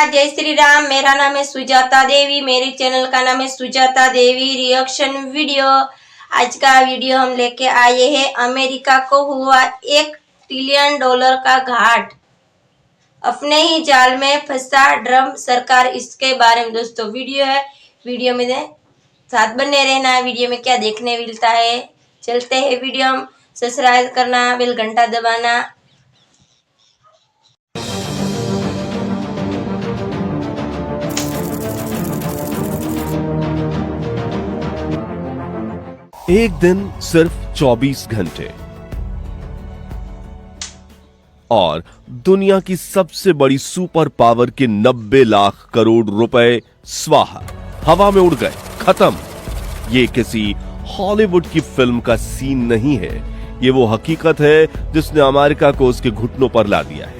जय श्री राम। मेरा नाम है सुजाता देवी, मेरे चैनल का नाम है सुजाता देवी रिएक्शन वीडियो। आज का वीडियो हम लेके आए हैं अमेरिका को हुआ $1 ट्रिलियन का घाट, अपने ही जाल में फंसा ट्रम्प सरकार, इसके बारे में दोस्तों वीडियो है। वीडियो में साथ बने रहना। वीडियो में क्या देखने मिलता है, चलते हैं वीडियो में। सब्सक्राइब करना, बेल घंटा दबाना। एक दिन सिर्फ 24 घंटे और दुनिया की सबसे बड़ी सुपर पावर के 90 लाख करोड़ रुपए स्वाहा, हवा में उड़ गए, खत्म। ये किसी हॉलीवुड की फिल्म का सीन नहीं है, ये वो हकीकत है जिसने अमेरिका को उसके घुटनों पर ला दिया है।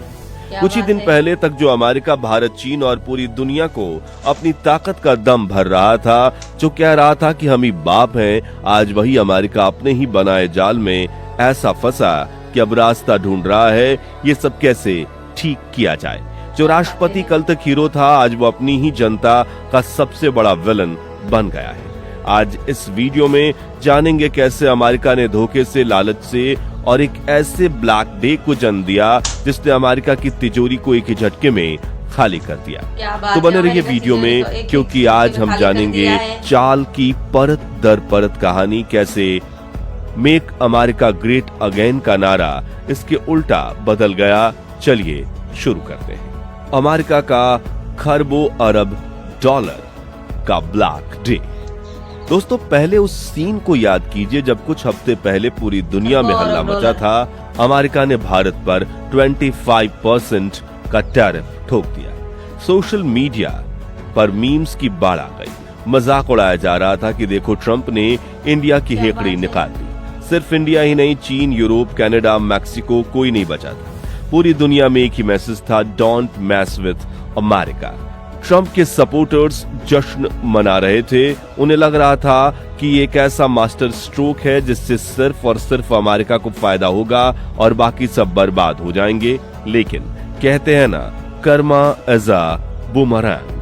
कुछ ही दिन पहले तक जो अमेरिका भारत, चीन और पूरी दुनिया को अपनी ताकत का दम भर रहा था, जो कह रहा था कि हम ही बाप हैं, आज वही अमेरिका अपने ही बनाए जाल में ऐसा फंसा कि अब रास्ता ढूंढ रहा है ये सब कैसे ठीक किया जाए। जो राष्ट्रपति कल तक हीरो था, आज वो अपनी ही जनता का सबसे बड़ा विलन बन गया है। आज इस वीडियो में जानेंगे कैसे अमेरिका ने धोखे से, लालच से और एक ऐसे ब्लैक डे को जन्म दिया जिसने अमेरिका की तिजोरी को एक ही झटके में खाली कर दिया। तो बने रहिए वीडियो में, क्योंकि आज हम जानेंगे चाल की परत दर परत कहानी, कैसे मेक अमेरिका ग्रेट अगेन का नारा इसके उल्टा बदल गया। चलिए शुरू करते हैं। अमेरिका का खरबों अरब डॉलर का ब्लैक डे। दोस्तों, पहले उस सीन को याद कीजिए जब कुछ हफ्ते पहले पूरी दुनिया में हल्ला मचा था। अमेरिका ने भारत पर 25% का टैरिफ ठोक दिया। सोशल मीडिया पर मीम्स की बाढ़ आ गई। मजाक उड़ाया जा रहा था कि देखो ट्रंप ने इंडिया की हेकड़ी निकाल दी। सिर्फ इंडिया ही नहीं, चीन, यूरोप, कनाडा, मैक्सिको, कोई नहीं बचा था। पूरी दुनिया में एक ही मैसेज था, don't mess with America. Trump के सपोर्टर्स जश्न मना रहे थे। उन्हें लग रहा था कि ये एक ऐसा मास्टर स्ट्रोक है जिससे सिर्फ और सिर्फ अमेरिका को फायदा होगा और बाकी सब बर्बाद हो जाएंगे। लेकिन कहते हैं ना, कर्मा इज अ बूमरैंग,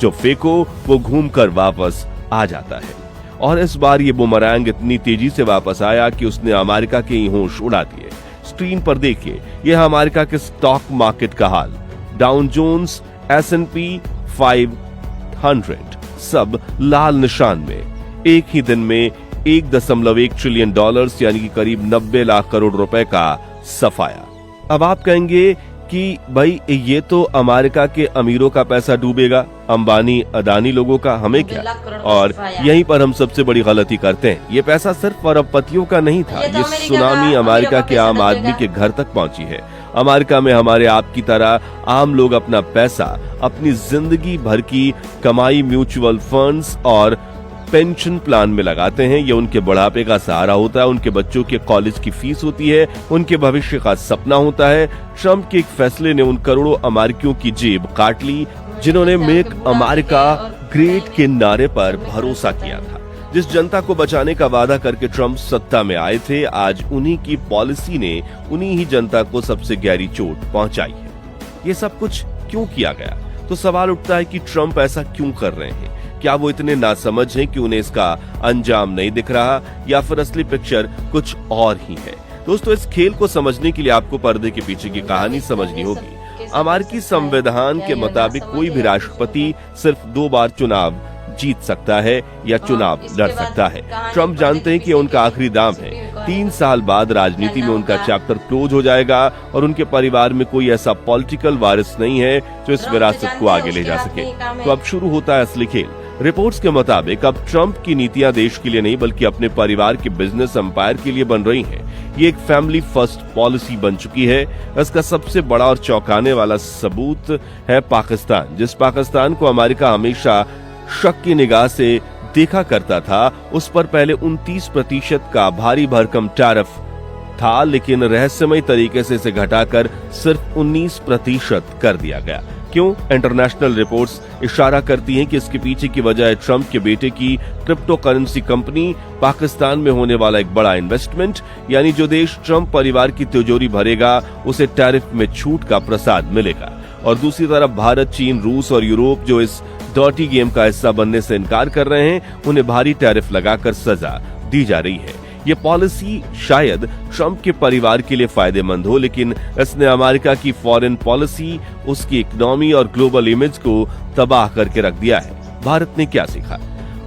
जो फेंको वो घूमकर वापस आ जाता है। और इस बार ये बूमरैंग इतनी तेजी से वापस आया कि उसने अमेरिका के ही होश उड़ा दिए। स्क्रीन पर देखिए, यह है अमेरिका के स्टॉक मार्केट का हाल। डाउ जोन्स, S&P 500 सब लाल निशान में। एक ही दिन में $1.1 ट्रिलियन यानी कि करीब 90 लाख करोड़ रुपए का सफाया। अब आप कहेंगे कि भाई ये तो अमेरिका के अमीरों का पैसा डूबेगा, अंबानी अदानी लोगों का हमें क्या। और यहीं पर हम सबसे बड़ी गलती करते हैं। ये पैसा सिर्फ अरबपतियों का नहीं था, ये सुनामी अमेरिका के आम आदमी के घर तक पहुंची है। अमेरिका में हमारे आपकी तरह आम लोग अपना पैसा, अपनी जिंदगी भर की कमाई म्यूचुअल फंड्स और पेंशन प्लान में लगाते हैं। ये उनके बुढ़ापे का सहारा होता है, उनके बच्चों के कॉलेज की फीस होती है, उनके भविष्य का सपना होता है। ट्रंप के एक फैसले ने उन करोड़ों अमेरिकियों की जेब काट ली जिन्होंने मेक अमेरिका ग्रेट के नारे पर भरोसा किया था। जिस जनता को बचाने का वादा करके ट्रंप सत्ता में आए थे, आज उन्हीं की पॉलिसी ने उन्हीं ही जनता को सबसे गहरी चोट पहुंचाई है। ये सब कुछ क्यों किया गया? तो सवाल उठता है कि ट्रंप ऐसा क्यों कर रहे हैं? क्या वो इतने नासमझ हैं कि उन्हें इसका अंजाम नहीं दिख रहा, या फिर असली पिक्चर कुछ और ही है? दोस्तों, इस खेल को समझने के लिए आपको पर्दे के पीछे की कहानी समझनी होगी। अमेरिकी संविधान के मुताबिक कोई भी राष्ट्रपति सिर्फ 2 बार चुनाव जीत सकता है या चुनाव लड़ सकता है। ट्रंप जानते हैं कि ये उनका आखिरी दांव है। 3 साल बाद राजनीति में उनका चैप्टर क्लोज हो जाएगा और उनके परिवार में कोई ऐसा पॉलिटिकल वारिस नहीं है जो इस विरासत को आगे ले जा सके। तो अब शुरू होता है असली खेल। रिपोर्ट्स के मुताबिक अब ट्रंप की नीतियां देश के लिए नहीं बल्कि अपने परिवार के बिजनेस एम्पायर के लिए बन रही हैं। ये एक फैमिली फर्स्ट पॉलिसी बन चुकी है। इसका सबसे बड़ा और चौंकाने वाला सबूत है पाकिस्तान। जिस पाकिस्तान को अमेरिका हमेशा शक की निगाह से देखा करता था, उस पर पहले 29% का भारी भरकम टैरिफ था, लेकिन रहस्यमय तरीके से इसे घटाकर सिर्फ 19% कर दिया गया। क्यों? इंटरनेशनल रिपोर्ट्स इशारा करती हैं कि इसके पीछे की वजह है ट्रंप के बेटे की क्रिप्टो करेंसी कंपनी पाकिस्तान में होने वाला एक बड़ा इन्वेस्टमेंट। यानी जो देश ट्रंप परिवार की तिजोरी भरेगा उसे टैरिफ में छूट का प्रसाद मिलेगा। और दूसरी तरफ भारत, चीन, रूस और यूरोप जो इस डर्टी गेम का हिस्सा बनने से इनकार कर रहे हैं, उन्हें भारी टैरिफ लगाकर सजा दी जा रही है। ये पॉलिसी शायद ट्रंप के परिवार के लिए फायदेमंद हो, लेकिन इसने अमेरिका की फॉरेन पॉलिसी, उसकी इकोनॉमी और ग्लोबल इमेज को तबाह करके रख दिया है। भारत ने क्या सीखा?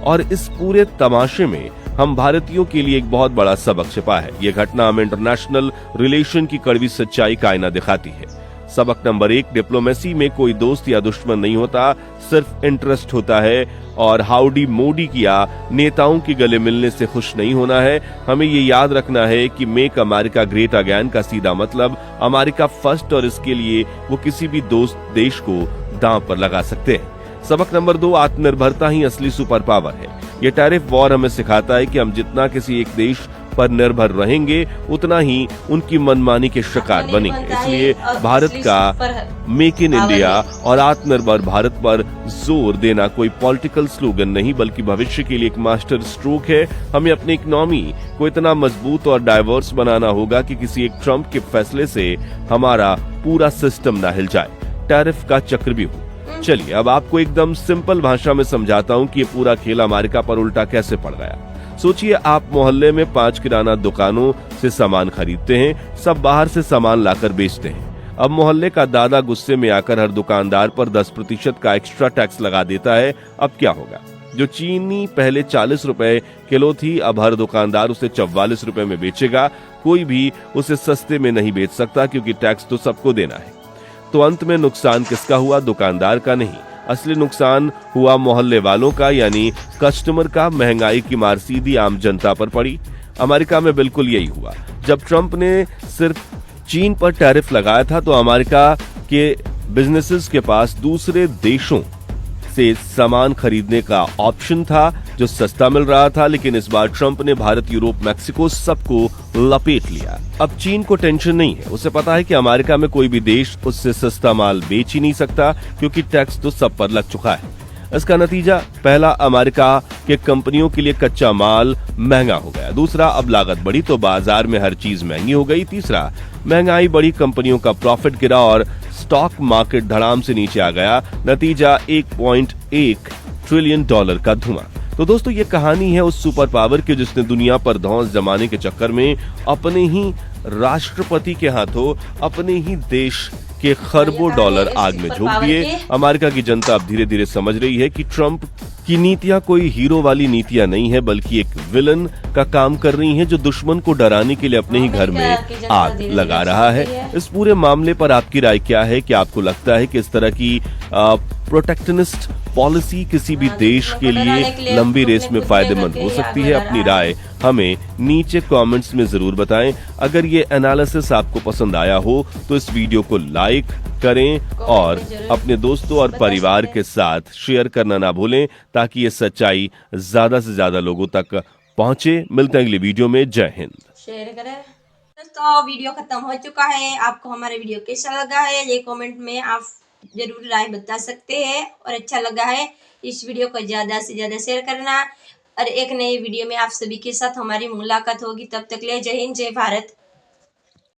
और इस पूरे तमाशे में हम भारतीयों के लिए एक बहुत बड़ा सबक छिपा है। ये घटना हमें इंटरनेशनल रिलेशन की कड़वी सच्चाई का आईना दिखाती है। सबक नंबर 1, डिप्लोमेसी में कोई दोस्त या दुश्मन नहीं होता, सिर्फ इंटरेस्ट होता है। और हाउडी मोदी किया नेताओं के गले मिलने से खुश नहीं होना है। हमें ये याद रखना है कि मेक अमेरिका ग्रेट अगेन का सीधा मतलब अमेरिका फर्स्ट, और इसके लिए वो किसी भी दोस्त देश को दांव पर लगा सकते हैं। सबक नंबर 2, आत्मनिर्भरता ही असली सुपर पावर है। ये टैरिफ वॉर हमें सिखाता है कि हम जितना किसी एक देश पर निर्भर रहेंगे, उतना ही उनकी मनमानी के शिकार बनेंगे। इसलिए भारत का मेक इन इंडिया और आत्मनिर्भर भारत पर जोर देना कोई पॉलिटिकल स्लोगन नहीं, बल्कि भविष्य के लिए एक मास्टर स्ट्रोक है। हमें अपनी इकोनॉमी को इतना मजबूत और डाइवर्स बनाना होगा कि किसी एक ट्रंप के फैसले से हमारा पूरा सिस्टम ना हिल जाए, टैरिफ का चक्र भी हो। चलिए अब आपको एकदम सिंपल भाषा में समझाता हूँ कि ये पूरा खेल अमेरिका पर उल्टा कैसे पड़ गया। सोचिए, आप मोहल्ले में 5 किराना दुकानों से सामान खरीदते हैं, सब बाहर से सामान लाकर बेचते हैं। अब मोहल्ले का दादा गुस्से में आकर हर दुकानदार पर 10% का एक्स्ट्रा टैक्स लगा देता है। अब क्या होगा? जो चीनी पहले 40 रुपए किलो थी, अब हर दुकानदार उसे 44 रुपए में बेचेगा। कोई भी उसे सस्ते में नहीं बेच सकता, क्योंकि टैक्स तो सबको देना है। तो अंत में नुकसान किसका हुआ? दुकानदार का नहीं, असली नुकसान हुआ मोहल्ले वालों का, यानी कस्टमर का। महंगाई की मार सीधी आम जनता पर पड़ी। अमेरिका में बिल्कुल यही हुआ। जब ट्रंप ने सिर्फ चीन पर टैरिफ लगाया था, तो अमेरिका के बिजनेसेस के पास दूसरे देशों से सामान खरीदने का ऑप्शन था, जो सस्ता मिल रहा था। लेकिन इस बार ट्रंप ने भारत, यूरोप, मैक्सिको सबको लपेट लिया। अब चीन को टेंशन नहीं है, उसे पता है कि अमेरिका में कोई भी देश उससे सस्ता माल बेच ही नहीं सकता, क्योंकि टैक्स तो सब पर लग चुका है। इसका नतीजा, पहला, अमेरिका के कंपनियों के लिए कच्चा माल महंगा हो गया। दूसरा, अब लागत बढ़ी तो बाजार में हर चीज महंगी हो गई। तीसरा, महंगाई बढ़ी, कंपनियों का प्रॉफिट गिरा और स्टॉक मार्केट धड़ाम से नीचे आ गया। नतीजा, $1.1 ट्रिलियन का धुआं। तो दोस्तों, ये कहानी है उस सुपर पावर की जिसने दुनिया पर धौंस जमाने के चक्कर में अपने ही राष्ट्रपति के हाथों अपने ही देश के खरबों डॉलर आग में झोंक दिए। अमेरिका की जनता अब धीरे धीरे समझ रही है कि ट्रंप की नीतियां कोई हीरो वाली नीतियां नहीं है, बल्कि एक विलन का काम कर रही हैं, जो दुश्मन को डराने के लिए अपने ही घर में आग लगा रहा है। इस पूरे मामले पर आपकी राय क्या है? कि आपको लगता है कि इस तरह की प्रोटेक्शनिस्ट पॉलिसी किसी भी देश के लिए लंबी रेस में फायदेमंद हो सकती है? अपनी राय हमें नीचे कमेंट्स में जरूर बताएं। अगर ये एनालिसिस आपको पसंद आया हो तो इस वीडियो को लाइक करें और अपने दोस्तों और परिवार के साथ शेयर करना ना भूलें, ताकि ये सच्चाई ज्यादा से ज्यादा लोगों तक पहुंचे। मिलते हैं अगली वीडियो में। जय हिंद। शेयर करें। दोस्तों, वीडियो खत्म हो चुका है। आपको हमारा वीडियो कैसा लगा है, ये कमेंट में आप जरूर राय बता सकते हैं। और अच्छा लगा है इस वीडियो को ज्यादा से ज्यादा शेयर करना। और एक नई वीडियो में आप सभी के साथ हमारी मुलाकात होगी। तब तक ले जय हिंद, जय भारत।